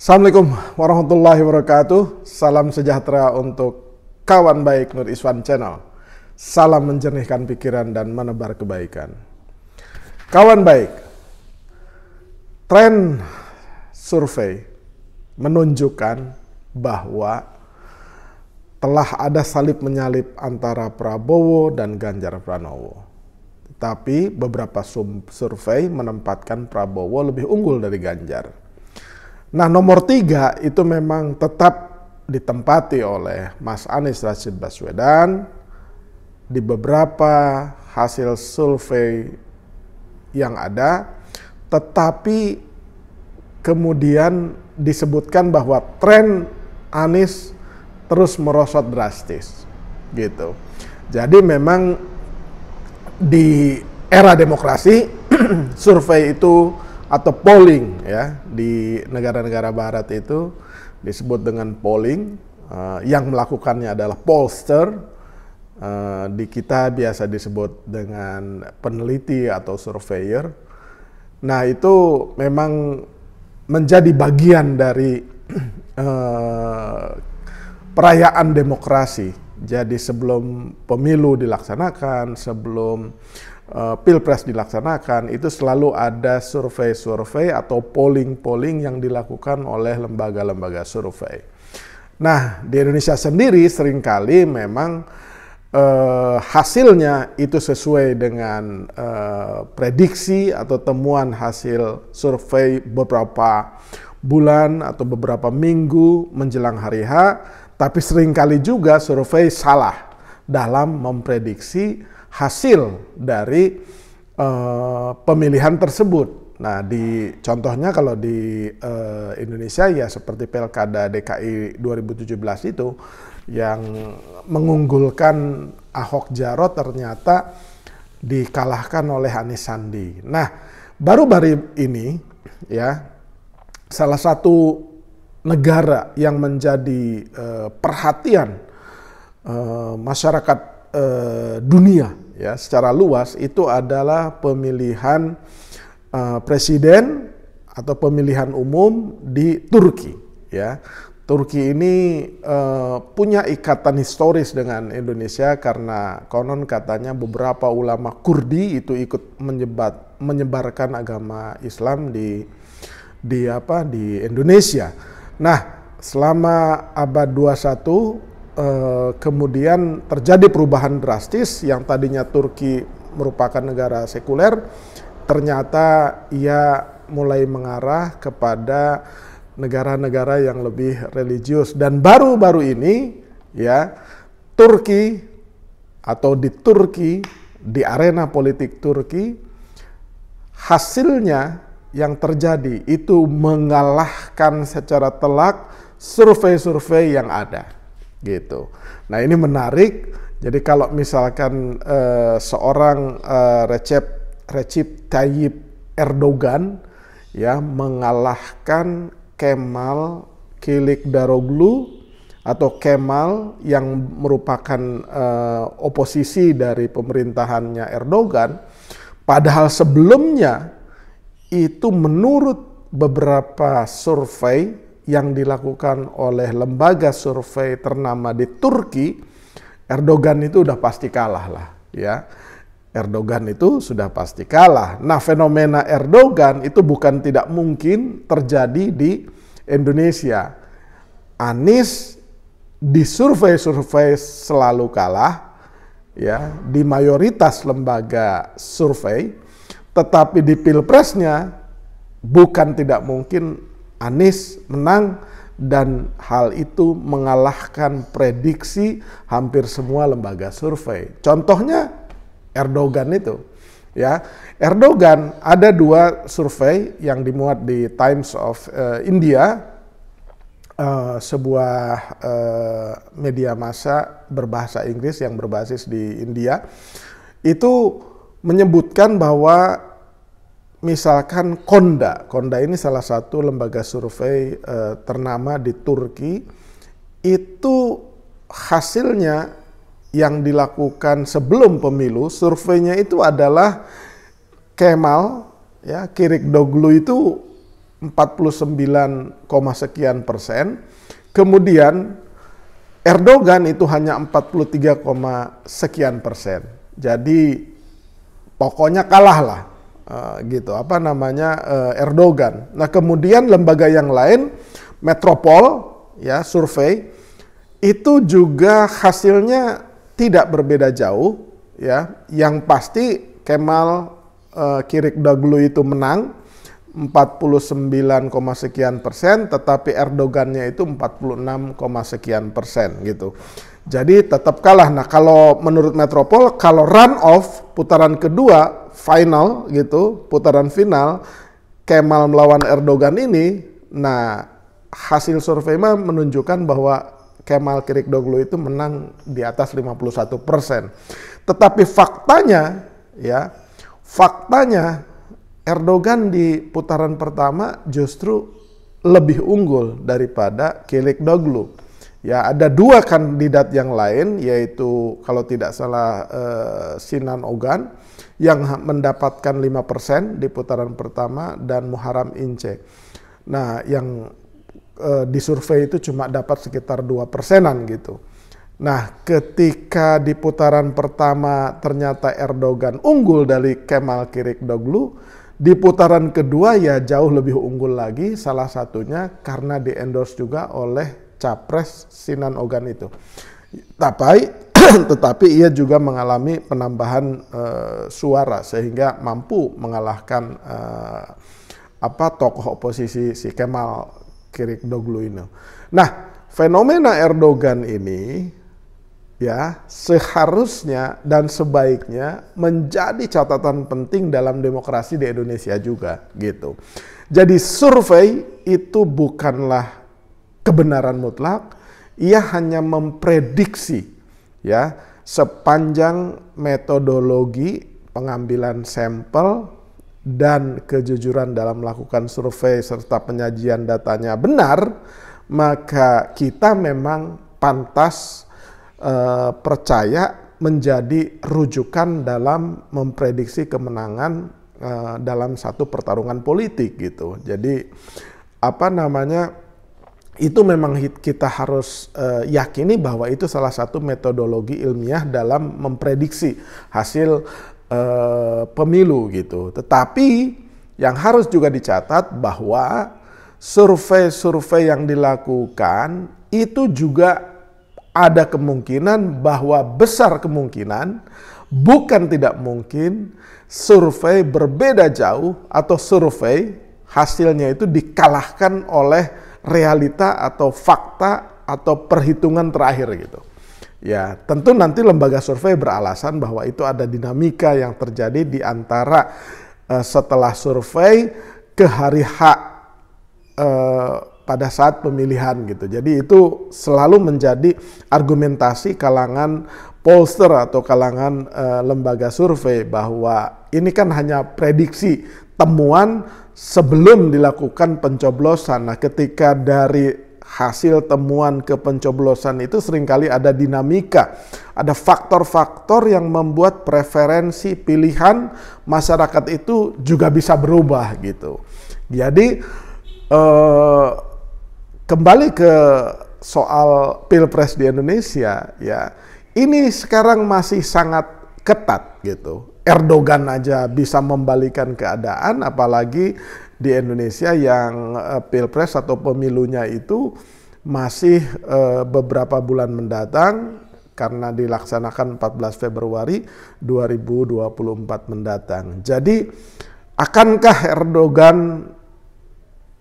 Assalamualaikum warahmatullahi wabarakatuh. Salam sejahtera untuk kawan baik Nur Iswan Channel. Salam menjernihkan pikiran dan menebar kebaikan. Kawan baik, tren survei menunjukkan bahwa telah ada salib menyalip antara Prabowo dan Ganjar Pranowo. Tapi beberapa survei menempatkan Prabowo lebih unggul dari Ganjar. Nah, nomor 3 itu memang tetap ditempati oleh Mas Anies Rashid Baswedan. Di beberapa hasil survei yang ada, tetapi kemudian disebutkan bahwa tren Anies terus merosot drastis, gitu. Jadi memang di era demokrasi survei itu atau polling ya di negara-negara barat itu disebut dengan polling, yang melakukannya adalah pollster, di kita biasa disebut dengan peneliti atau surveyor. Nah, itu memang menjadi bagian dari perayaan demokrasi. Jadi sebelum pemilu dilaksanakan, sebelum Pilpres dilaksanakan, itu selalu ada survei-survei atau polling-polling yang dilakukan oleh lembaga-lembaga survei. Nah, di Indonesia sendiri seringkali memang hasilnya itu sesuai dengan prediksi atau temuan hasil survei beberapa bulan atau beberapa minggu menjelang hari H, tapi seringkali juga survei salah dalam memprediksi hasil dari pemilihan tersebut. Nah, contohnya kalau di Indonesia ya seperti Pilkada DKI 2017 itu yang mengunggulkan Ahok Jarot ternyata dikalahkan oleh Anies Sandi. Nah, baru-baru ini ya salah satu negara yang menjadi perhatian masyarakat dunia ya secara luas itu adalah pemilihan presiden atau pemilihan umum di Turki ya. Turki ini punya ikatan historis dengan Indonesia karena konon katanya beberapa ulama Kurdi itu ikut menyebarkan agama Islam di Indonesia. Nah, selama abad 21 kemudian terjadi perubahan drastis. Yang tadinya Turki merupakan negara sekuler, ternyata ia mulai mengarah kepada negara-negara yang lebih religius. Dan baru-baru ini ya Turki atau di Turki, di arena politik Turki, hasilnya yang terjadi itu mengalahkan secara telak survei-survei yang ada, gitu. Nah, ini menarik. Jadi kalau misalkan seorang Recep Tayyip Erdogan ya mengalahkan Kemal Kılıçdaroğlu atau Kemal yang merupakan oposisi dari pemerintahannya Erdogan, padahal sebelumnya itu menurut beberapa survei yang dilakukan oleh lembaga survei ternama di Turki, Erdogan itu udah pasti kalah lah ya. Erdogan itu sudah pasti kalah. Nah, fenomena Erdogan itu bukan tidak mungkin terjadi di Indonesia. Anies di survei-survei selalu kalah ya di mayoritas lembaga survei, tetapi di Pilpresnya bukan tidak mungkin Anies menang, dan hal itu mengalahkan prediksi hampir semua lembaga survei. Contohnya Erdogan itu ya. Erdogan ada 2 survei yang dimuat di Times of India, sebuah media massa berbahasa Inggris yang berbasis di India, itu menyebutkan bahwa misalkan Konda ini salah satu lembaga survei ternama di Turki, itu hasilnya yang dilakukan sebelum pemilu, surveinya itu adalah Kemal ya Kılıçdaroğlu itu 49, sekian persen. Kemudian Erdogan itu hanya 43, sekian persen. Jadi pokoknya kalah lah gitu Erdogan. Nah kemudian lembaga yang lain Metropol ya survei itu juga hasilnya tidak berbeda jauh ya. Yang pasti Kemal Kılıçdaroğlu itu menang 49, sekian persen, tetapi Erdogannya itu 46, sekian persen gitu. Jadi tetap kalah. Nah kalau menurut Metropol, kalau run off putaran kedua final gitu, putaran final Kemal melawan Erdogan ini, nah hasil survei menunjukkan bahwa Kemal Kılıçdaroğlu itu menang di atas 51%. Tetapi faktanya Erdogan di putaran pertama justru lebih unggul daripada Kılıçdaroğlu. Ya, ada dua kandidat yang lain, yaitu kalau tidak salah Sinan Ogan yang mendapatkan 5% di putaran pertama dan Muharrem İnce. Nah, yang disurvei itu cuma dapat sekitar 2%-an gitu. Nah, ketika di putaran pertama ternyata Erdogan unggul dari Kemal Kılıçdaroğlu, di putaran kedua ya jauh lebih unggul lagi, salah satunya karena di-endorse juga oleh capres Sinan Ogan itu. Tetapi ia juga mengalami penambahan suara sehingga mampu mengalahkan tokoh oposisi si Kemal Kılıçdaroğlu ini. Nah, fenomena Erdogan ini ya seharusnya dan sebaiknya menjadi catatan penting dalam demokrasi di Indonesia juga gitu. Jadi survei itu bukanlah kebenaran mutlak, ia hanya memprediksi ya sepanjang metodologi pengambilan sampel dan kejujuran dalam melakukan survei serta penyajian datanya benar, maka kita memang pantas percaya menjadi rujukan dalam memprediksi kemenangan dalam satu pertarungan politik gitu. Jadi itu memang kita harus yakini bahwa itu salah satu metodologi ilmiah dalam memprediksi hasil pemilu gitu. Tetapi yang harus juga dicatat bahwa survei-survei yang dilakukan itu juga ada kemungkinan bahwa besar kemungkinan, bukan tidak mungkin, survei berbeda jauh atau survei hasilnya itu dikalahkan oleh realita atau fakta atau perhitungan terakhir gitu. Ya, tentu nanti lembaga survei beralasan bahwa itu ada dinamika yang terjadi di antara setelah survei ke hari H pada saat pemilihan gitu. Jadi itu selalu menjadi argumentasi kalangan pollster atau kalangan lembaga survei bahwa ini kan hanya prediksi temuan sebelum dilakukan pencoblosan. Nah, ketika dari hasil temuan ke pencoblosan itu seringkali ada dinamika, ada faktor-faktor yang membuat preferensi pilihan masyarakat itu juga bisa berubah gitu. Jadi kembali ke soal Pilpres di Indonesia ya, ini sekarang masih sangat ketat gitu. Erdogan aja bisa membalikan keadaan, apalagi di Indonesia yang Pilpres atau pemilunya itu masih beberapa bulan mendatang karena dilaksanakan 14 Februari 2024 mendatang. Jadi akankah Erdogan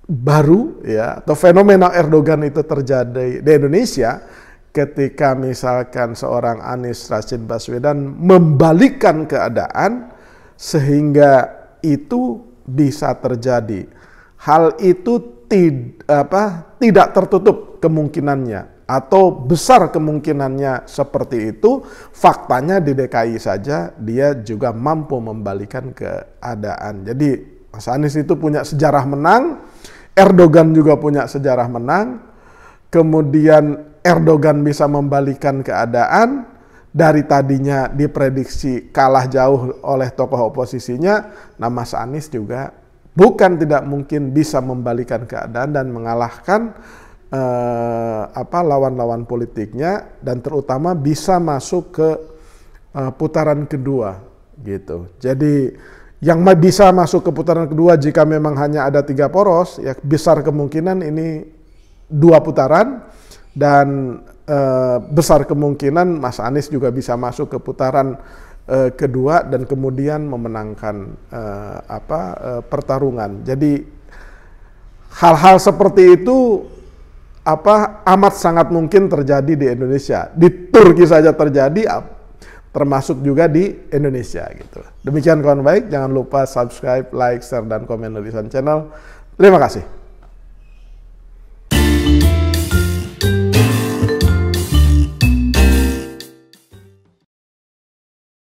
baru ya atau fenomena Erdogan itu terjadi di Indonesia ketika misalkan seorang Anies Rashid Baswedan membalikkan keadaan sehingga itu bisa terjadi. Hal itu tidak tertutup kemungkinannya atau besar kemungkinannya seperti itu. Faktanya di DKI saja dia juga mampu membalikkan keadaan. Jadi Mas Anies itu punya sejarah menang, Erdogan juga punya sejarah menang, kemudian Erdogan bisa membalikan keadaan, dari tadinya diprediksi kalah jauh oleh tokoh oposisinya, nah Mas Anies juga bukan tidak mungkin bisa membalikan keadaan dan mengalahkan lawan-lawan politiknya, dan terutama bisa masuk ke putaran kedua gitu. Jadi yang bisa masuk ke putaran kedua jika memang hanya ada 3 poros, ya besar kemungkinan ini 2 putaran, dan besar kemungkinan Mas Anies juga bisa masuk ke putaran kedua dan kemudian memenangkan pertarungan. Jadi hal-hal seperti itu amat sangat mungkin terjadi di Indonesia. Di Turki saja terjadi, termasuk juga di Indonesia gitu. Demikian kawan baik, jangan lupa subscribe, like, share, dan komen Lilisan Channel. Terima kasih.